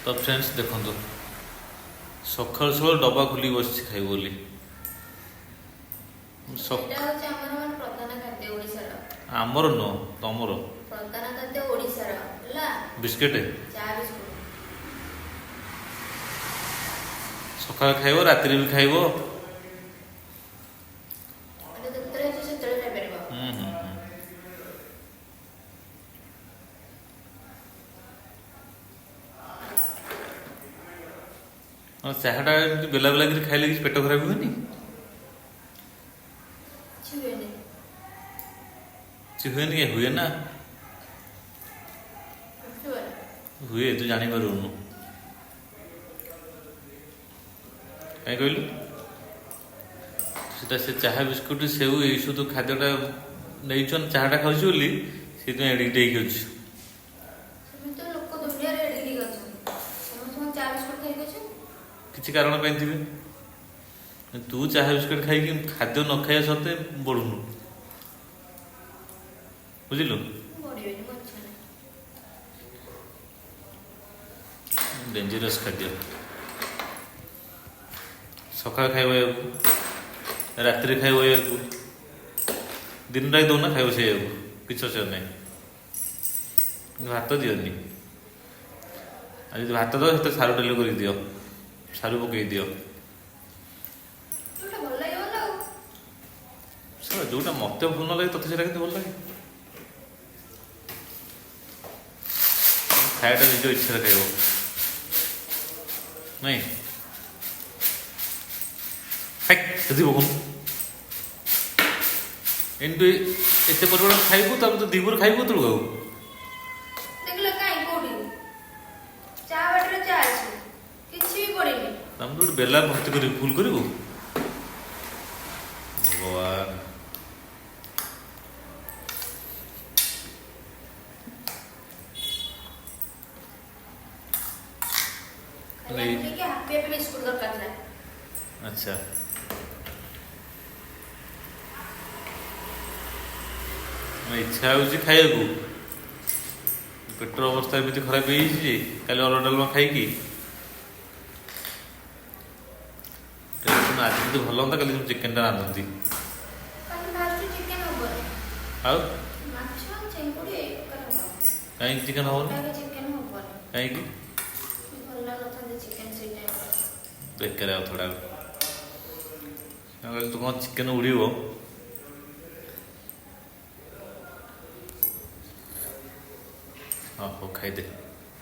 ତ ଫ୍ରେଣ୍ଡସ୍ ଦେଖନ୍ତୁ ସକାଳୁ ସକାଳୁ ଡବା ଖୋଲି ବସିଛି ଖାଇବ ବୋଲି। ଏଇଟା ହଉଛି ଆମର ପ୍ରଧାନ ଖାଦ୍ୟ ଓଡ଼ିଶାର। ଆମର ନୁହଁ ତମର ପ୍ରଧାନ ଖାଦ୍ୟ ଓଡ଼ିଶାର ହେଲା। ବିସ୍କେଟ୍ ଚା ବିସ୍କୁଟ ସକାଳେ ଖାଇବ ରାତିରେ ବି ଖାଇବ। ଏଟା ଯେତେବେଳେ ଇଚ୍ଛା ସେତେବେଳେ ଖାଇପାରିବ। ଚାହାଟା ଏମିତି ବେଲା ବେଲା କରି ଖାଇଲେ କିଛି ପେଟ ଖରାପ ହୁଏନି? କିଛି ହୁଏନି। କିଛି ହୁଏନି କି? ହୁଏ ନା, ହୁଏ, ତୁ ଜାଣିପାରିବୁନୁ। କାହିଁ କହିଲୁ? ସେଟା ସେ ଚାହା ବିସ୍କୁଟ ସେଉ ଏଇସବୁ ତ ଖାଦ୍ୟଟା ନେଇଛୁ ଚାହାଟା ଖାଉଛି ବୋଲି ସେଇଥିପାଇଁ ଏଡ଼ିକ୍ଟ ହେଇକି ଅଛି। ସେମିତି ଲୋକ ଦୁନିଆରେ ଏଡ଼ିକ୍ଟ ଅଛନ୍ତି। ସମସ୍ତଙ୍କୁ ଚା ବିସ୍କୁଟ ଖାଇକି ଅଛନ୍ତି। କିଛି କାରଣ ପାଇଁ ଥିବେ। ତୁ ଚାହା ବିସ୍କୁଟ ଖାଇକି ଖାଦ୍ୟ ନ ଖାଇବା ସତ୍ତ୍ୱେ ବଢ଼ୁନୁ, ବୁଝିଲୁ? ବଢ଼ିବେନି, ମୋ ଇଚ୍ଛା ନାହିଁ। ଡେଞ୍ଜରସ୍ ଖାଦ୍ୟ। ସକାଳେ ଖାଇବ ଏହାକୁ, ରାତିରେ ଖାଇବ ଏହାକୁ, ଦିନଟା ଦଉନା ଖାଇବ ସେଇଆକୁ, କିଛି ଅସୁବିଧା ନାହିଁ। ଭାତ ଦିଅନି। ଆଉ ଯଦି ଭାତ ଦବ ସେଥିରେ ସାରୁ ଡାଲି କରିକି ଦିଅ, ସାରୁ ପକେଇ ଦିଅ। ଯୋଉଟା ଭଲ ଲାଗିବ ନା ଆଉ। ଯୋଉଟା ମତେ ଭଲ ନ ଲାଗେ ତତେ ସେଇଟା କେତେ ଭଲ ଲାଗେ? ଖାଇବାଟା ନିଜ ଇଚ୍ଛାରେ ଖାଇବ, ନାଇଁ? ଯଦି କହୁନୁ ଏମିତି ଏତେ ପରିମାଣ ଖାଇବୁ ତାପରେ ତ ଦିପହର ଖାଇବୁ କେତେବେଳକୁ ଆଉ? ଦେଖିଲ କାଇଁ କୋଉଠି ଚା ବାଟିରେ ଚା ଅଛି, କିଛି ବି ପଡିନି। ତାପରେ ଗୋଟେ ବେଲା ଭର୍ତ୍ତି କରିବୁ, ଫୁଲ କରିବୁ। ଭଗବାନ, ଟିକେ ହାପି ହାପି ବିସ୍କୁଟ ଦରକାର ଥିଲା। ଆଚ୍ଛା, ଇଚ୍ଛା ହେଉଛି ଖାଇବାକୁ, ପେଟର ଅବସ୍ଥା ଏମିତି ଖରାପ ହେଇଯାଇଛି ଯେ କାଲି ଅରୁଆ ଡାଲମା ଖାଇକି। ଆଜି ଯଦି ଭଲ ହୁଅନ୍ତା କାଲି ଚିକେନଟା ରାନ୍ଧନ୍ତି। ଆଉ କାହିଁକି ଚିକେନ ହବନି? କାହିଁକି? ବେକାର ଆଉ ଥୋଡ଼ା ତୁ କ'ଣ ଚିକେନ ଉଡ଼ିବ? ହଉ ଖାଇଦେ।